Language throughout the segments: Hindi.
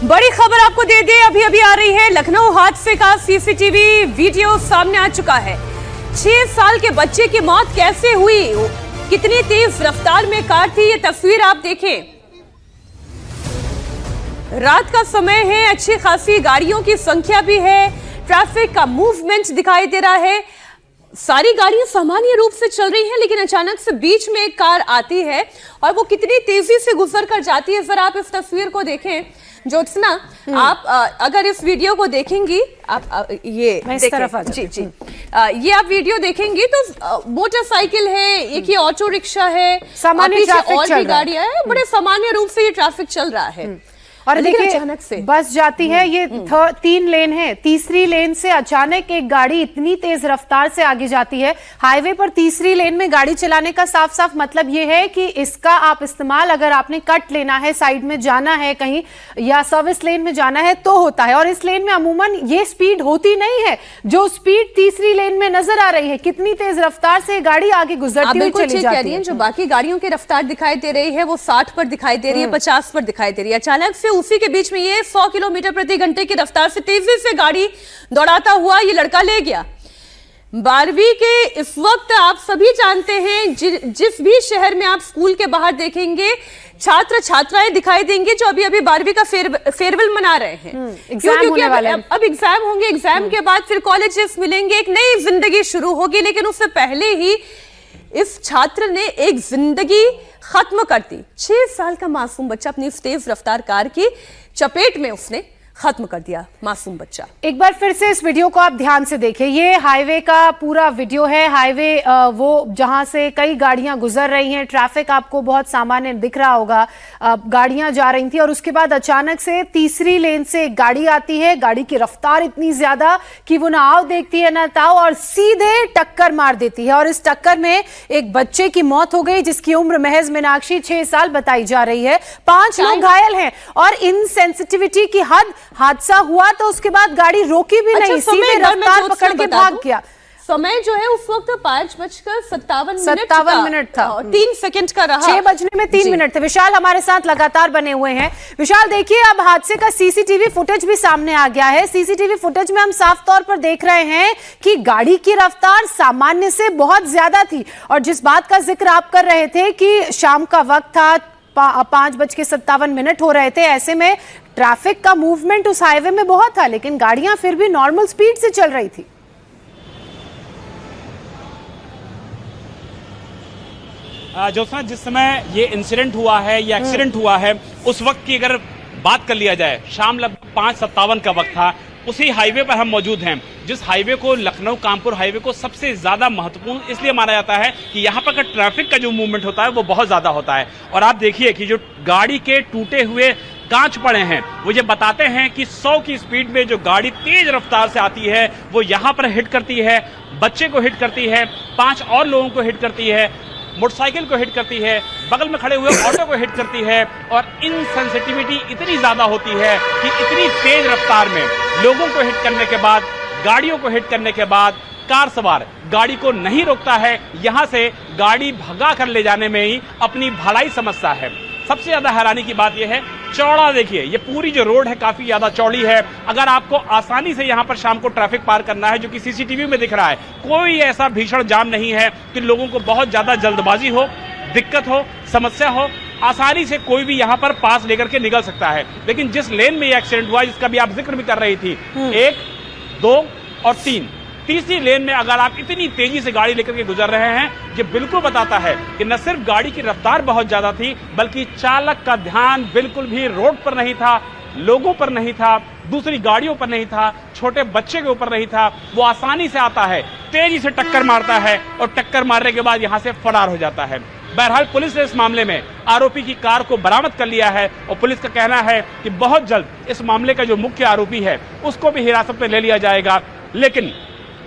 बड़ी खबर आपको दे दे, अभी अभी आ रही है। लखनऊ हादसे का सीसीटीवी वीडियो सामने आ चुका है। 6 साल के बच्चे की मौत कैसे हुई, कितनी तेज रफ्तार में कार थी, ये तस्वीर आप देखें। रात का समय है, अच्छी खासी गाड़ियों की संख्या भी है, ट्रैफिक का मूवमेंट दिखाई दे रहा है। सारी गाड़ियां सामान्य रूप से चल रही हैं, लेकिन अचानक से बीच में एक कार आती है और वो कितनी तेजी से गुजर कर जाती है। जरा आप इस तस्वीर को देखें ज्योत्सना, आप अगर इस वीडियो को देखेंगी, आप ये इस तरफ आ जी जी ये आप वीडियो देखेंगे तो मोटरसाइकिल है, एक ही ऑटो रिक्शा है, सामान्य ट्रैफिक और भी गाड़ियां हैं, बड़े सामान्य रूप से ये ट्रैफिक चल रहा है। और देखिए अचानक से बस जाती है, ये 3 लेन है, तीसरी लेन से अचानक एक गाड़ी इतनी तेज रफ्तार से आगे जाती है। हाईवे पर तीसरी लेन में गाड़ी चलाने का साफ साफ मतलब ये है कि इसका आप इस्तेमाल अगर आपने कट लेना है, साइड में जाना है कहीं या सर्विस लेन में जाना है तो होता है। और इस लेन में अमूमन ये स्पीड होती नहीं है जो स्पीड तीसरी लेन में नजर आ रही है। कितनी तेज रफ्तार से गाड़ी आगे गुजरती हुई चली जाती है। जो बाकी गाड़ियों की रफ्तार दिखाई दे रही है वो 60 पर दिखाई दे रही है, 50 पर दिखाई दे रही है। अचानक से उसी के बीच में ये 100 किलोमीटर प्रति घंटे की रफ्तार से तेजी से गाड़ी दौड़ाता हुआ ये लड़का ले गया। 12वीं के इस वक्त आप सभी जानते हैं, जिस भी शहर में आप स्कूल के बाहर देखेंगे छात्र छात्राएं दिखाई देंगे जो अभी अभी 12वीं का फेयरवेल मना रहे हैं। क्योंकि अब एग्जाम होंगे, एग्जाम के बाद फिर कॉलेजेस मिलेंगे, एक नई जिंदगी शुरू होगी। लेकिन उससे पहले ही इस छात्र ने एक जिंदगी खत्म कर दी। 6 साल का मासूम बच्चा अपनी तेज रफ्तार कार की चपेट में उसने खत्म कर दिया, मासूम बच्चा। एक बार फिर से इस वीडियो को आप ध्यान से देखें, ये हाईवे का पूरा वीडियो है। हाईवे वो जहां से कई गाड़ियां गुजर रही हैं, ट्रैफिक आपको बहुत सामान्य दिख रहा होगा, गाड़ियां जा रही थी और उसके बाद अचानक से तीसरी लेन से एक गाड़ी आती है। गाड़ी की रफ्तार इतनी ज्यादा कि वो ना आओ देखती है ना ताओ और सीधे टक्कर मार देती है। और इस टक्कर में एक बच्चे की मौत हो गई जिसकी उम्र महज मीनाक्षी 6 साल बताई जा रही है। 5 लोग घायल हैं और इनसेंसिटिविटी की हद। हादसा हुआ तो उसके बाद गाड़ी रोकी भी नहीं, सीधे रफ्तार पकड़ के भाग गया। समय जो है उस वक्त 5:57 मिनट था, 3 सेकंड का रहा। 6 बजने में 3 मिनट थे। विशाल हमारे साथ लगातार बने हुए हैं। विशाल देखिए, अब हादसे का सीसीटीवी फुटेज भी सामने आ गया है। सीसीटीवी फुटेज में हम साफ तौर पर देख रहे हैं कि गाड़ी की रफ्तार सामान्य से बहुत ज्यादा थी। और जिस बात का जिक्र आप कर रहे थे कि शाम का वक्त था, 5:57 हो रहे थे, ऐसे में ट्रैफिक का मूवमेंट उस हाईवे में बहुत था, लेकिन गाड़ियां फिर भी नॉर्मल स्पीड से चल रही थी। ज्योत्सना, जिस समय ये इंसिडेंट हुआ है, ये एक्सीडेंट हुआ है, उस वक्त की अगर बात कर लिया जाए, शाम लगभग 5:57 का वक्त था। उसी हाईवे पर हम मौजूद हैं, जिस हाईवे को लखनऊ कानपुर हाईवे को सबसे ज्यादा महत्वपूर्ण इसलिए माना जाता है कि यहाँ पर ट्रैफिक का जो मूवमेंट होता है वो बहुत ज्यादा होता है। और आप देखिए कि जो गाड़ी के टूटे हुए कांच पड़े हैं वो ये बताते हैं कि 100 की स्पीड में जो गाड़ी तेज रफ्तार से आती है वो यहाँ पर हिट करती है, बच्चे को हिट करती है, 5 और लोगों को हिट करती है, मोटरसाइकिल को हिट करती है, बगल में खड़े हुए ऑटो को हिट करती है। और इनसेंसिटिविटी इतनी ज्यादा होती है कि इतनी तेज रफ्तार में लोगों को हिट करने के बाद, गाड़ियों को हिट करने के बाद कार सवार गाड़ी को नहीं रोकता है, यहां से गाड़ी भगा कर ले जाने में ही अपनी भलाई समझता है। सबसे ज्यादा हैरानी की बात यह है, चौड़ा देखिए, ये पूरी जो रोड है काफी ज्यादा चौड़ी है। अगर आपको आसानी से यहाँ पर शाम को ट्रैफिक पार करना है, जो कि सीसीटीवी में दिख रहा है, कोई ऐसा भीषण जाम नहीं है कि लोगों को बहुत ज्यादा जल्दबाजी हो, दिक्कत हो, समस्या हो, आसानी से कोई भी यहाँ पर पास लेकर के निकल सकता है। लेकिन जिस लेन में ये एक्सीडेंट हुआ, जिसका भी आप जिक्र भी कर रही थी, 1, 2 और 3, तीसरी लेन में अगर आप इतनी तेजी से गाड़ी लेकर के गुजर रहे हैं, ये बिल्कुल बताता है कि न सिर्फ गाड़ी की रफ्तार बहुत ज्यादा थी, बल्कि चालक का ध्यान बिल्कुल भी रोड पर नहीं था, लोगों पर नहीं था, दूसरी गाड़ियों पर नहीं था, छोटे बच्चे के ऊपर नहीं था। वो आसानी से आता है, तेजी से टक्कर मारता है और टक्कर मारने के बाद यहां से फरार हो जाता है। बहरहाल पुलिस ने इस मामले में आरोपी की कार को बरामद कर लिया है और पुलिस का कहना है कि बहुत जल्द इस मामले का जो मुख्य आरोपी है उसको भी हिरासत में ले लिया जाएगा। लेकिन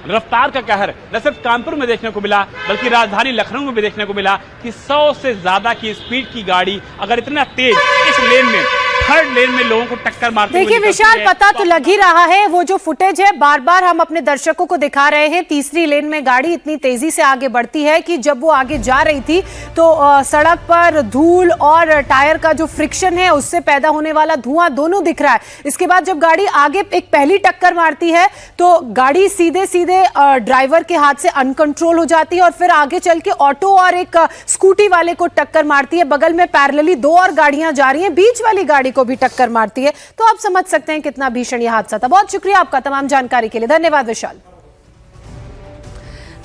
रफ्तार का कहर न सिर्फ कानपुर में देखने को मिला, बल्कि राजधानी लखनऊ में भी देखने को मिला कि 100 से ज्यादा की स्पीड की गाड़ी अगर इतना तेज इस लेन में थर्ड लेन में लोगों को टक्कर मारते हुए देखिए निकलती विशाल, है। पता तो लग ही रहा है, वो जो फुटेज है बार बार हम अपने दर्शकों को दिखा रहे हैं। तीसरी लेन में गाड़ी इतनी तेजी से आगे बढ़ती है कि जब वो आगे जा रही थी तो सड़क पर धूल और टायर का जो फ्रिक्शन है उससे पैदा होने वाला धुआं दोनों दिख रहा है। इसके बाद जब गाड़ी आगे एक पहली टक्कर मारती है तो गाड़ी सीधे सीधे ड्राइवर के हाथ से अनकंट्रोल हो जाती है और फिर आगे चल के ऑटो और एक स्कूटी वाले को टक्कर मारती है। बगल में पैरेलली दो और गाड़ियां जा रही हैं, बीच वाली गाड़ी को भी टक्कर मारती है। तो आप समझ सकते हैं कितना भीषण यह हादसा था। बहुत शुक्रिया आपका तमाम जानकारी के लिए, धन्यवाद विशाल।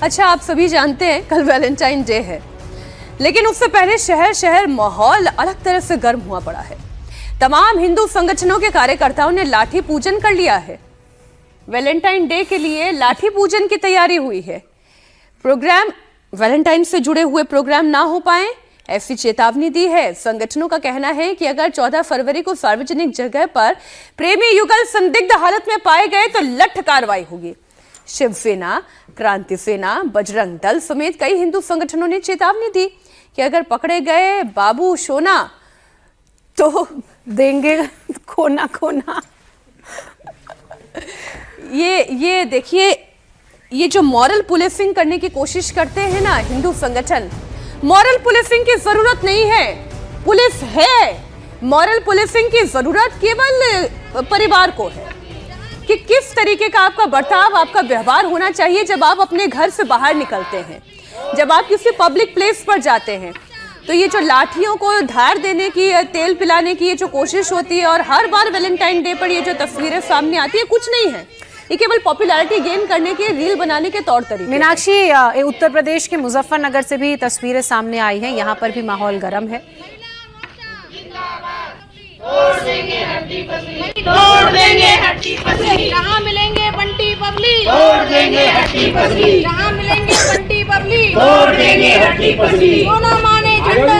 अच्छा, आप सभी जानते हैं कल वैलेंटाइन डे है, लेकिन उससे पहले शहर शहर माहौल अलग तरह से गर्म हुआ पड़ा है। तमाम हिंदू संगठनों के कार्यकर्ताओं ने लाठी पूजन कर लिया है। वैलेंटाइन डे के लिए लाठी पूजन की तैयारी हुई है। प्रोग्राम वैलेंटाइन से जुड़े हुए प्रोग्राम ना हो पाए, ऐसी चेतावनी दी है। संगठनों का कहना है कि अगर 14 फरवरी को सार्वजनिक जगह पर प्रेमी युगल संदिग्ध हालत में पाए गए तो लठ कार्रवाई होगी। शिवसेना, क्रांति सेना, बजरंग दल समेत कई हिंदू संगठनों ने चेतावनी दी कि अगर पकड़े गए बाबू सोना तो देंगे खोना खोना। ये देखिए, ये जो मॉरल पुलिसिंग करने की कोशिश करते हैं ना हिंदू संगठन, मॉरल पुलिसिंग की जरूरत नहीं है, पुलिस है। मॉरल पुलिसिंग की जरूरत केवल परिवार को है कि किस तरीके का आपका बर्ताव, आपका व्यवहार होना चाहिए जब आप अपने घर से बाहर निकलते हैं, जब आप किसी पब्लिक प्लेस पर जाते हैं। तो ये जो लाठियों को धार देने की, तेल पिलाने की ये जो कोशिश होती है और हर बार वैलेंटाइन डे पर ये जो तस्वीरें सामने आती है, कुछ नहीं है, ये केवल पॉपुलैरिटी गेन करने के, रील बनाने के तौर तरीके। मीनाक्षी, उत्तर प्रदेश के मुजफ्फरनगर से भी तस्वीरें सामने आई हैं, यहाँ पर भी माहौल गर्म है। तोड़ देंगे हड्डी पसली, तोड़ देंगे हड्डी पसली, कहाँ मिलेंगे बंटी बबली, तोड़ देंगे हड्डी पसली, कहाँ मिलेंगे बंटी बबली, तोड़ देंगे हड्डी पसली, सोना माने झंडों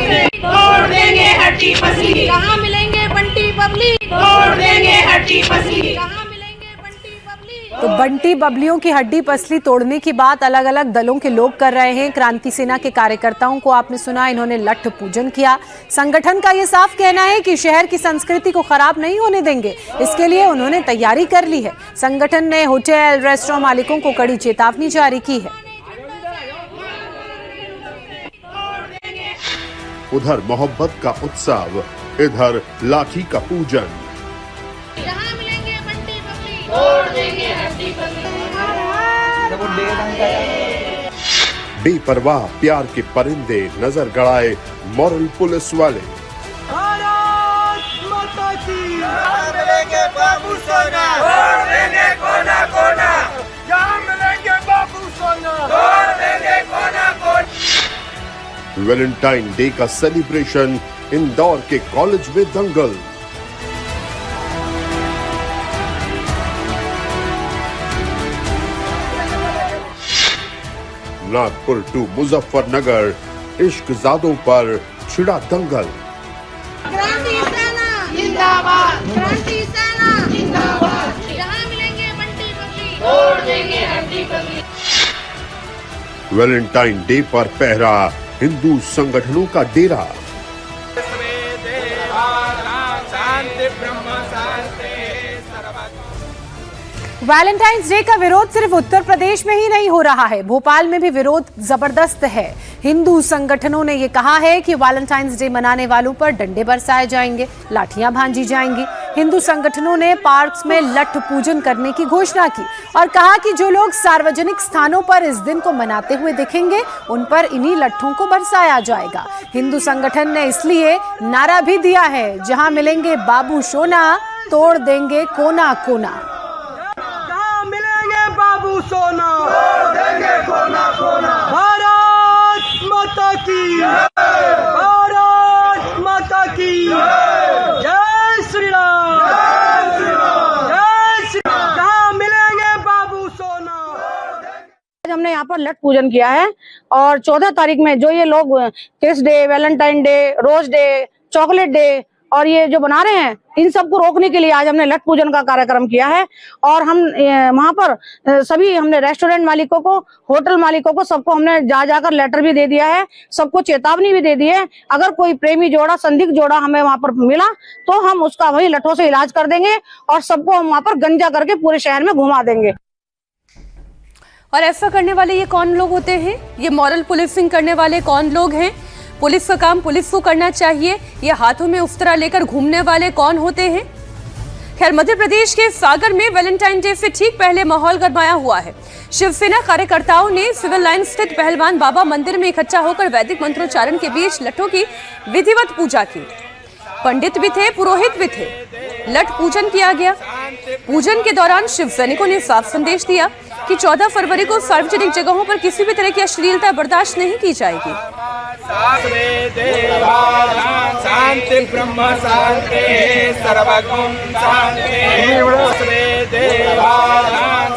से, तोड़ देंगे हड्डी पसली, कहाँ मिलेंगे बंटी बबली, तोड़ देंगे हड्डी पसली, कहाँ मिलेंगे बंटी बबली। तो बंटी बबलियों की हड्डी पसली तोड़ने की बात अलग अलग दलों के लोग कर रहे हैं। क्रांति सेना के कार्यकर्ताओं को आपने सुना, इन्होंने लठ पूजन किया। संगठन का ये साफ कहना है कि शहर की संस्कृति को खराब नहीं होने देंगे, इसके लिए उन्होंने तैयारी कर ली है। संगठन ने होटल, रेस्टोरेंट मालिकों को कड़ी चेतावनी जारी की है। उधर मोहब्बत का उत्सव, इधर लाठी का पूजन। कहाँ मिलेंगे बंटी बबली, तोड़ देंगे हड्डी पसली। बेपरवाह प्यार के परिंदे नजर गड़ाए मॉरल पुलिस वाले। मिलेंगे बाबू सोना, तोड़ देंगे कोना कोना, जहाँ मिलेंगे बाबू सोना, तोड़ देंगे कोना कोना। वैलेंटाइन डे का सेलिब्रेशन, इंदौर के कॉलेज में दंगल। नागपुर टू मुजफ्फरनगर, इश्कजादों पर छिड़ा दंगल। क्रांति सेना जिंदाबाद, क्रांति सेना जिंदाबाद, जहाँ मिलेंगे बंटी बबली, तोड़ देंगे हड्डी पसली। वैलेंटाइन डे पर पहरा, हिंदू संगठनों का डेरा। वैलेंटाइंस डे का विरोध सिर्फ उत्तर प्रदेश में ही नहीं हो रहा है, भोपाल में भी विरोध जबरदस्त है। हिंदू संगठनों ने यह कहा है कि वैलेंटाइंस डे मनाने वालों पर डंडे बरसाए जाएंगे, लाठियां भांजी जाएंगी। हिंदू संगठनों ने पार्क्स में लठ पूजन करने की घोषणा की और कहा कि जो लोग सार्वजनिक स्थानों पर इस दिन को मनाते हुए दिखेंगे, उन पर इन्हीं लट्ठों को बरसाया जाएगा। हिंदू संगठन ने इसलिए नारा भी दिया है, जहां मिलेंगे बाबू सोना, तोड़ देंगे कोना कोना। बाबू सोना, तोड़ देंगे कोना कोना। भारत माता की, भारत माता की, जय श्री राम, जय श्री राम, जय श्री राम। कहाँ मिलेंगे बाबू सोना। हमने यहाँ पर लठ पूजन किया है और 14 तारीख में जो ये लोग kiss day, Valentine day, rose day, chocolate day और ये जो बना रहे हैं, इन सबको रोकने के लिए आज हमने लठ पूजन का कार्यक्रम किया है। और हम वहां पर सभी हमने रेस्टोरेंट मालिकों को, होटल मालिकों को, सबको हमने जा जाकर लेटर भी दे दिया है, सबको चेतावनी भी दे दी है। अगर कोई प्रेमी जोड़ा, संदिग्ध जोड़ा हमें वहां पर मिला तो हम उसका वही लठों से इलाज कर देंगे और सबको हम वहां पर गंजा करके पूरे शहर में घुमा देंगे। और ऐसा करने वाले ये कौन लोग होते हैं? ये मॉरल पुलिसिंग करने वाले कौन लोग हैं? पुलिस का काम पुलिस को करना चाहिए। ये हाथों में उफ्तरा लेकर घूमने वाले कौन होते हैं? खैर, मध्य प्रदेश के सागर में वैलेंटाइन डे से ठीक पहले माहौल गरमाया हुआ है। शिवसेना कार्यकर्ताओं ने सिविल लाइन स्थित पहलवान बाबा मंदिर में इकट्ठा होकर वैदिक मंत्रोच्चारण के बीच लठों की विधिवत पूजा की। पंडित भी थे, पुरोहित भी थे। लठ पूजन किया गया। पूजन के दौरान शिव सैनिकों ने साफ संदेश दिया कि 14 फरवरी को सार्वजनिक जगहों पर किसी भी तरह की अश्लीलता बर्दाश्त नहीं की जाएगी। शांति ब्रह्म शांति सर्वगुण शांति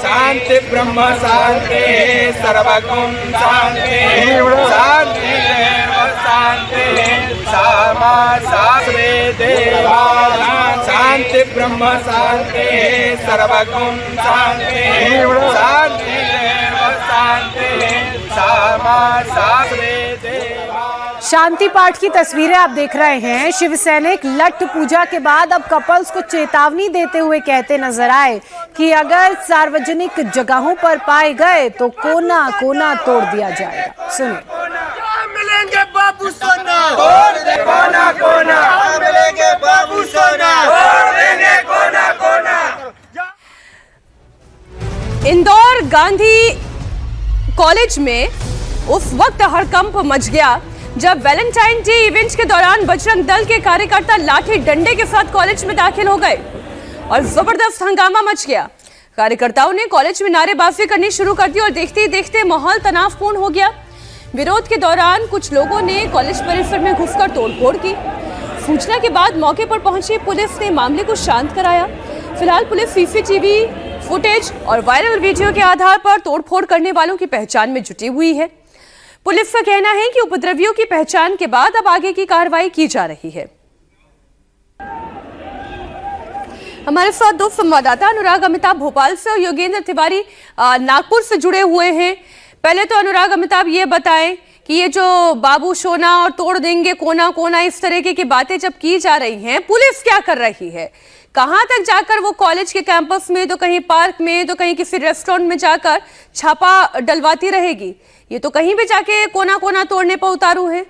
शांति ब्रह्म शांति सर्वगुण शांति शांति शांति ब्रह्म शांति सर्वगुण शांति शांति शांति पाठ की तस्वीरें आप देख रहे हैं। शिव सैनिक लठ पूजा के बाद अब कपल्स को चेतावनी देते हुए कहते नजर आए कि अगर सार्वजनिक जगहों पर पाए गए तो कोना कोना तोड़ दिया जाएगा। सुनिए। मिलेंगे बाबू सोना, तोड़ दे कोना कोना, मिलेंगे बाबू सोना, तोड़ देंगे कोना कोना। इंदौर गांधी कॉलेज में उस वक्त हड़कंप मच गया जब वैलेंटाइन डे इवेंट के दौरान बजरंग दल के कार्यकर्ता लाठी डंडे के साथ कॉलेज में दाखिल हो गए और जबरदस्त हंगामा मच गया। कार्यकर्ताओं ने कॉलेज में नारेबाजी करनी शुरू कर दी और देखते ही देखते माहौल तनावपूर्ण हो गया। विरोध के दौरान कुछ लोगों ने कॉलेज परिसर में घुसकर तोड़फोड़ की। सूचना के बाद मौके पर पहुंची पुलिस ने मामले को शांत कराया। फिलहाल पुलिस सीसीटीवी फुटेज और वायरल वीडियो के आधार पर तोड़फोड़ करने वालों की पहचान में जुटी हुई है। पुलिस का कहना है कि उपद्रवियों की पहचान के बाद अब आगे की कार्रवाई की जा रही है। हमारे साथ दो संवाददाता अनुराग अमिताभ भोपाल से और योगेंद्र तिवारी नागपुर से जुड़े हुए हैं। पहले तो अनुराग अमिताभ ये बताएं कि ये जो बाबू सोना और तोड़ देंगे कोना कोना इस तरह की बातें जब की जा रही हैं, पुलिस क्या कर रही है? कहां तक जाकर वो कॉलेज के कैंपस में, तो कहीं पार्क में, तो कहीं किसी रेस्टोरेंट में जाकर छापा डलवाती रहेगी? ये तो कहीं भी जाके कोना कोना तोड़ने पर उतारू है।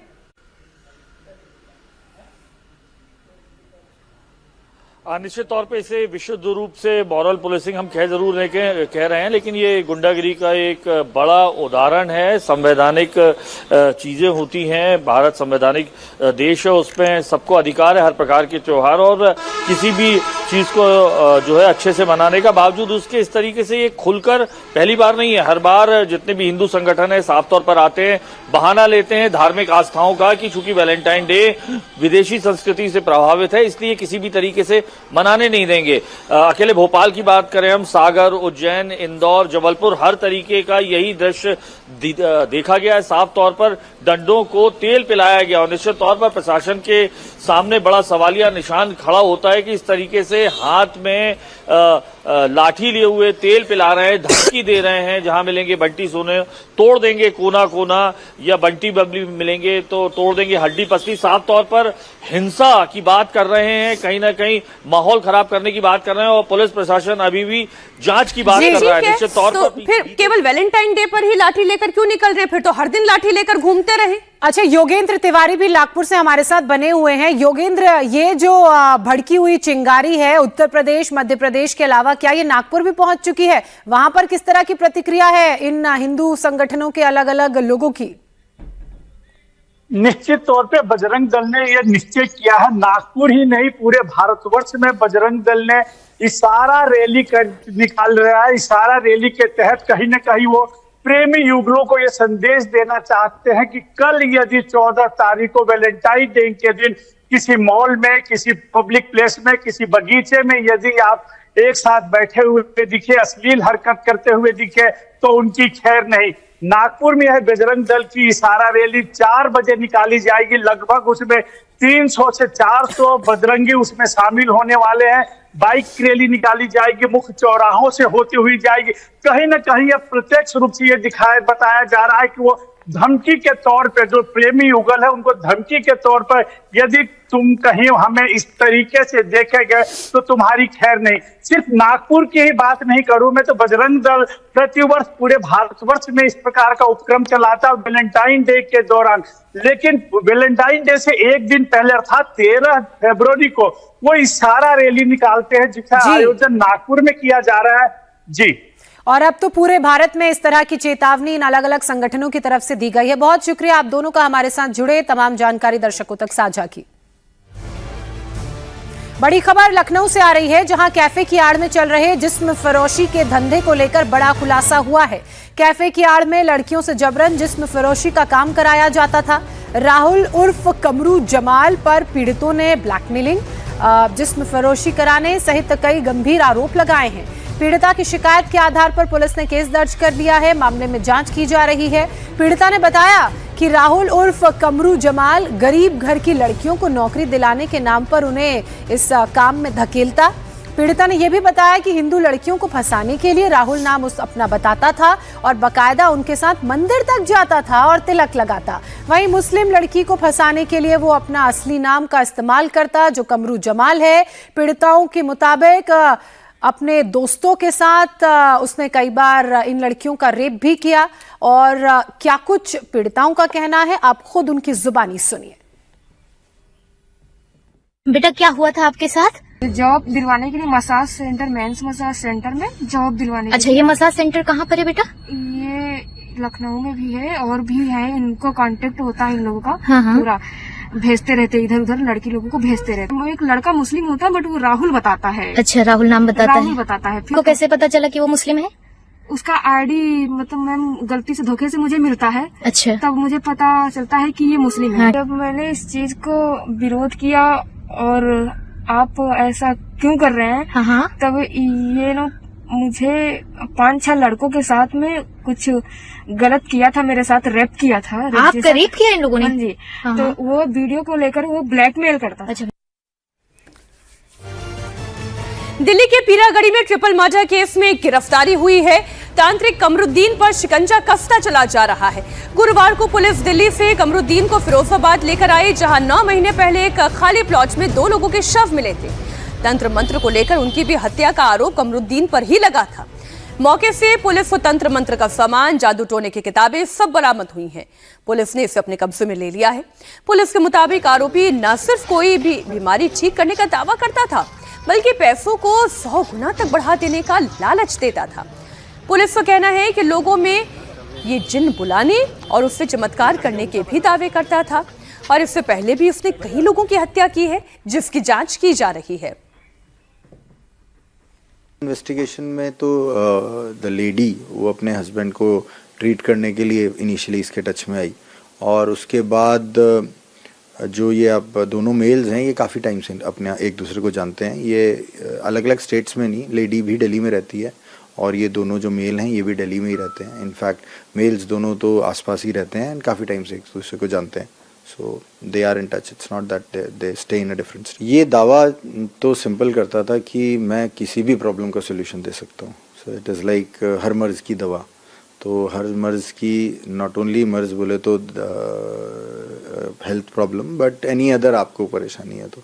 निश्चित तौर पे इसे विशुद्ध रूप से मॉरल पुलिसिंग हम कह रहे हैं, लेकिन ये गुंडागिरी का एक बड़ा उदाहरण है। संवैधानिक चीजें होती हैं, भारत संवैधानिक देश है, उसमें सबको अधिकार है हर प्रकार के त्योहार और किसी भी चीज को जो है अच्छे से मनाने का। बावजूद उसके इस तरीके से ये खुलकर पहली बार नहीं है, हर बार जितने भी हिंदू संगठन है साफ तौर पर आते हैं, बहाना लेते हैं धार्मिक आस्थाओं का कि चूंकि वैलेंटाइन डे विदेशी संस्कृति से प्रभावित है इसलिए किसी भी तरीके से मनाने नहीं देंगे। अकेले भोपाल की बात करें हम, सागर, उज्जैन, इंदौर, जबलपुर, हर तरीके का यही दृश्य देखा गया है। साफ तौर पर डंडों को तेल पिलाया गया और निश्चित तौर पर प्रशासन के सामने बड़ा सवालिया निशान खड़ा होता है कि इस तरीके से हाथ में लाठी लिए हुए तेल पिला रहे हैं, धमकी दे रहे हैं, जहां मिलेंगे बंटी सोने तोड़ देंगे कोना कोना, या बंटी बबली मिलेंगे तो तोड़ देंगे हड्डी पसली। साफ तौर पर हिंसा की बात कर रहे हैं, कहीं ना कहीं माहौल खराब करने की बात कर रहे हैं और पुलिस प्रशासन अभी भी जांच की बात कर रहा है। निश्चित तौर पर फिर केवल वैलेंटाइन डे पर ही लाठी लेकर क्यों निकल रहे हैं? फिर तो हर दिन लाठी लेकर घूमते रहे। अच्छा, योगेंद्र तिवारी भी नागपुर से हमारे साथ बने हुए हैं। योगेंद्र, ये जो भड़की हुई चिंगारी है उत्तर प्रदेश, मध्य प्रदेश के अलावा क्या ये नागपुर भी पहुंच चुकी है? वहां पर किस तरह की प्रतिक्रिया है इन हिंदू संगठनों के अलग अलग लोगों की? निश्चित तौर पे बजरंग दल ने यह निश्चय किया है, नागपुर ही नहीं पूरे भारतवर्ष में बजरंग दल ने इशारा रैली निकाल रहा है। इशारा रैली के तहत कहीं ना कहीं वो प्रेमी युगलों को ये संदेश देना चाहते हैं कि कल यदि 14 तारीख को वैलेंटाइन डे के दिन किसी मॉल में, किसी पब्लिक प्लेस में, किसी बगीचे में यदि आप एक साथ बैठे हुए दिखे, अश्लील हरकत करते हुए दिखे तो उनकी खैर नहीं। नागपुर में है बजरंग दल की इशारा रैली 4 बजे निकाली जाएगी। लगभग उसमें 300 से 400 बजरंगी उसमें शामिल होने वाले हैं। बाइक रैली निकाली जाएगी, मुख्य चौराहों से होती हुई जाएगी। कहीं ना कहीं यह प्रत्यक्ष रूप से ये बताया जा रहा है कि वो धमकी के तौर पे, जो प्रेमी युगल है उनको धमकी के तौर पर, यदि तुम कहीं हमें इस तरीके से देखेंगे तो तुम्हारी खैर नहीं। सिर्फ नागपुर की ही बात नहीं करूं मैं, तो बजरंग दल प्रतिवर्ष पूरे भारतवर्ष में इस प्रकार का उपक्रम चलाता है वैलेंटाइन डे के दौरान। लेकिन वैलेंटाइन डे से एक दिन पहले अर्थात 13 फरवरी को वो इशारा रैली निकालते हैं, जिसका आयोजन नागपुर में किया जा रहा है। जी, और अब तो पूरे भारत में इस तरह की चेतावनी इन अलग अलग संगठनों की तरफ से दी गई है। बहुत शुक्रिया आप दोनों का हमारे साथ जुड़े, तमाम जानकारी दर्शकों तक साझा की। बड़ी खबर लखनऊ से आ रही है, जहां कैफे की आड़ में चल रहे जिस्म फरोशी के धंधे को लेकर बड़ा खुलासा हुआ है। कैफे की आड़ में लड़कियों से जबरन जिस्म फरोशी का काम कराया जाता था। राहुल उर्फ कमरू जमाल पर पीड़ितों ने ब्लैकमेलिंग, जिस्म फरोशी कराने सहित कई गंभीर आरोप लगाए हैं। पीड़िता की शिकायत के आधार पर पुलिस ने केस दर्ज कर दिया है। मामले में जांच की जा रही है। पीड़िता ने बताया कि राहुल उर्फ कमरू जमाल गरीब घर की लड़कियों को नौकरी दिलाने के नाम पर उन्हें इस काम में धकेलता। पीड़िता ने यह भी बताया कि हिंदू लड़कियों को फंसाने के लिए राहुल नाम अपना बताता था और बाकायदा उनके साथ मंदिर तक जाता था और तिलक लगाता। वहीं मुस्लिम लड़की को फंसाने के लिए वो अपना असली नाम का इस्तेमाल करता, जो कमरू जमाल है। पीड़िताओं के मुताबिक अपने दोस्तों के साथ उसने कई बार इन लड़कियों का रेप भी किया। और क्या कुछ पीड़िताओं का कहना है, आप खुद उनकी जुबानी सुनिए। बेटा क्या हुआ था आपके साथ? जॉब दिलवाने के लिए massage centre, men's massage centre में जॉब दिलवाने। अच्छा, ये मसाज सेंटर कहाँ पर है बेटा? ये लखनऊ में भी है और भी है, इनको कांटेक्ट होता है इन लोगों का। हाँ। पूरा भेजते रहते, इधर उधर लड़की लोगों को भेजते रहते। वो एक लड़का मुस्लिम होता है, बट वो राहुल बताता है। अच्छा, राहुल नाम बताता है। राहुल बताता है। को कैसे पता चला कि वो मुस्लिम है? उसका आईडी मतलब मैम गलती से धोखे से मुझे मिलता है। अच्छा, तब मुझे पता चलता है कि ये मुस्लिम है। जब मैंने इस चीज को विरोध किया और आप ऐसा क्यों कर रहे हैं, हाँ, तब ये लोग मुझे 5-6 लड़कों के साथ में कुछ गलत किया था, मेरे साथ रेप किया था। आपका रेप किया इन लोगों ने? हाँ जी। तो वो वीडियो को लेकर वो ब्लैकमेल करता था। अच्छा। दिल्ली के पीरागढ़ी में ट्रिपल मर्डर केस में गिरफ्तारी हुई है। तांत्रिक कमरुद्दीन पर शिकंजा कसता चला जा रहा है। गुरुवार को पुलिस दिल्ली से कमरुद्दीन को फिरोजाबाद लेकर आई, जहां 9 महीने पहले एक खाली प्लॉट में 2 लोगों के शव मिले थे। तंत्र मंत्र को लेकर उनकी भी हत्या का आरोप कमरुद्दीन पर ही लगा था। मौके से पुलिस को तंत्र मंत्र का सामान, जादू टोने की किताबें सब बरामद हुई हैं। पुलिस ने इसे अपने कब्जे में ले लिया है। पुलिस के मुताबिक आरोपी न सिर्फ कोई भी बीमारी ठीक करने का दावा करता था, बल्कि पैसों को 100 गुना तक बढ़ा देने का लालच देता था। पुलिस का कहना है कि लोगों में ये जिन बुलाने और उससे चमत्कार करने के भी दावे करता था, और इससे पहले भी उसने कई लोगों की हत्या की है, जिसकी जांच की जा रही है। इन्वेस्टिगेशन में तो द लेडी वो अपने हस्बैंड को ट्रीट करने के लिए इनिशियली इसके टच में आई, और उसके बाद जो ये अब दोनों मेल्स हैं ये काफ़ी टाइम से अपने एक दूसरे को जानते हैं। ये अलग अलग स्टेट्स में नहीं, लेडी भी दिल्ली में रहती है और ये दोनों जो मेल हैं ये भी दिल्ली में ही रहते हैं। इनफैक्ट मेल्स दोनों तो आसपास ही रहते हैं, काफ़ी टाइम से एक दूसरे को जानते हैं। So they are in touch, it's not that they stay in a different state. ये दावा तो सिंपल करता था कि मैं किसी भी प्रॉब्लम का सोल्यूशन दे सकता हूँ। सो इट इज़ लाइक हर मर्ज़ की दवा। तो हर मर्ज़ की, नॉट ओनली मर्ज़ बोले तो health problem, but any other आपको परेशानी है तो।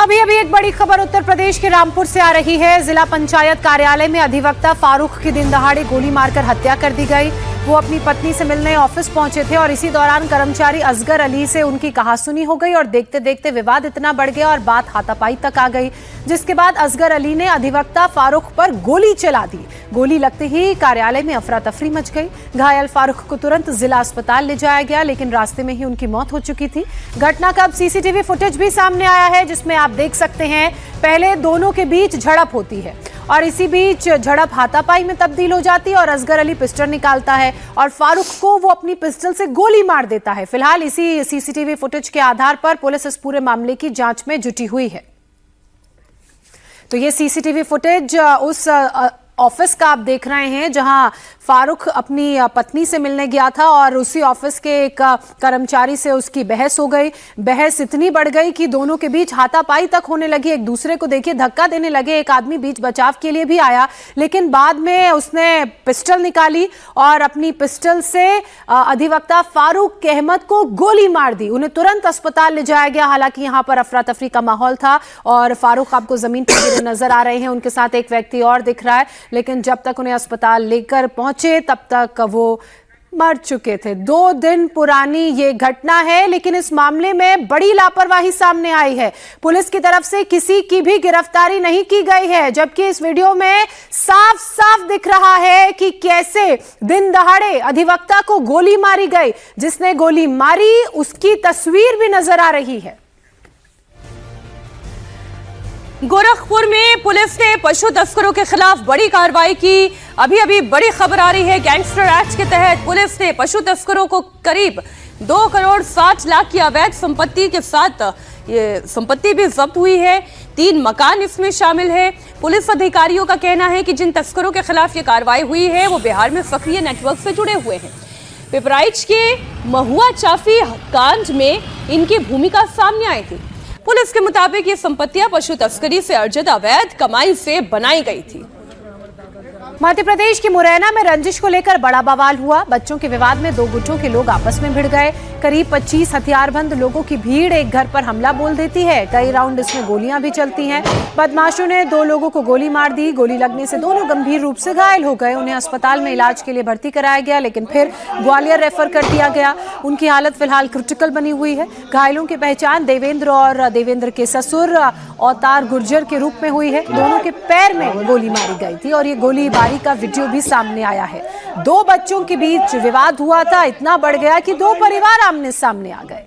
अभी एक बड़ी खबर उत्तर प्रदेश के रामपुर से आ रही है। जिला पंचायत कार्यालय में अधिवक्ता फारूक की दिन दहाड़े गोली मारकर हत्या कर दी गई। वो अपनी पत्नी से मिलने ऑफिस पहुंचे थे और इसी दौरान कर्मचारी असगर अली से उनकी कहासुनी हो गई और देखते देखते विवाद इतना बढ़ गया और बात हाथापाई तक आ गई, जिसके बाद असगर अली ने अधिवक्ता फारूक पर गोली चला दी। गोली लगते ही कार्यालय में अफरा तफरी मच गई। घायल फारूक को तुरंत जिला अस्पताल ले जाया गया, लेकिन रास्ते में ही उनकी मौत हो चुकी थी। घटना का अब सीसीटीवी फुटेज भी सामने आया है, जिसमें आप देख सकते हैं पहले दोनों के बीच झड़प होती है और इसी बीच झड़प हाथापाई में तब्दील हो जाती है और असगर अली पिस्टल निकालता है और फारूक को वो अपनी पिस्टल से गोली मार देता है। फिलहाल इसी सीसीटीवी फुटेज के आधार पर पुलिस इस पूरे मामले की जांच में जुटी हुई है। तो ये सीसीटीवी फुटेज उस ऑफिस का आप देख रहे हैं जहां फारूक अपनी पत्नी से मिलने गया था और उसी ऑफिस के एक कर्मचारी से उसकी बहस हो गई। बहस इतनी बढ़ गई कि दोनों के बीच हाथापाई तक होने लगी। एक दूसरे को देखिए धक्का देने लगे। एक आदमी बीच बचाव के लिए भी आया, लेकिन बाद में उसने पिस्टल निकाली और अपनी पिस्टल से अधिवक्ता फारूक अहमद को गोली मार दी। उन्हें तुरंत अस्पताल ले जाया गया। हालांकि यहां पर अफरा तफरी का माहौल था और फारूक आपको जमीन पर गिरे नजर आ रहे हैं। उनके साथ एक व्यक्ति और दिख रहा है, लेकिन जब तक उन्हें अस्पताल लेकर पहुंचे तब तक वो मर चुके थे। 2 दिन पुरानी ये घटना है, लेकिन इस मामले में बड़ी लापरवाही सामने आई है। पुलिस की तरफ से किसी की भी गिरफ्तारी नहीं की गई है, जबकि इस वीडियो में साफ साफ दिख रहा है कि कैसे दिन दहाड़े अधिवक्ता को गोली मारी गई। जिसने गोली मारी उसकी तस्वीर भी नजर आ रही है। गोरखपुर में पुलिस ने पशु तस्करों के खिलाफ बड़ी कार्रवाई की। अभी बड़ी खबर आ रही है, गैंगस्टर एक्ट के तहत पुलिस ने पशु तस्करों को करीब 2 करोड़ 60 लाख की अवैध संपत्ति के साथ ये संपत्ति भी जब्त हुई है। 3 मकान इसमें शामिल है। पुलिस अधिकारियों का कहना है कि जिन तस्करों के खिलाफ ये कार्रवाई हुई है वो बिहार में सक्रिय नेटवर्क से जुड़े हुए हैं। पिपराइच के महुआ चाफी कांड में इनकी भूमिका सामने आई थी। पुलिस के मुताबिक ये संपत्तियां पशु तस्करी से अर्जित अवैध कमाई से बनाई गई थी। मध्य प्रदेश की मुरैना में रंजिश को लेकर बड़ा बवाल हुआ। बच्चों के विवाद में 2 गुटों के लोग आपस में भिड़ गए। करीब 25 हथियारबंद लोगों की भीड़ एक घर पर हमला बोल देती है। कई राउंड इसमें गोलियां भी चलती हैं। बदमाशों ने 2 लोगों को गोली मार दी। गोली लगने से दोनों गंभीर रूप से घायल हो गए। उन्हें अस्पताल में इलाज के लिए भर्ती कराया गया, लेकिन फिर ग्वालियर रेफर कर दिया गया। उनकी हालत फिलहाल क्रिटिकल बनी हुई है। घायलों की पहचान देवेंद्र और देवेंद्र के ससुर अवतार गुर्जर के रूप में हुई है। दोनों के पैर में गोली मारी गई थी और ये गोलीबारी का वीडियो भी सामने आया है। 2 बच्चों के बीच विवाद हुआ था, इतना बढ़ गया कि 2 परिवार आमने सामने आ गए।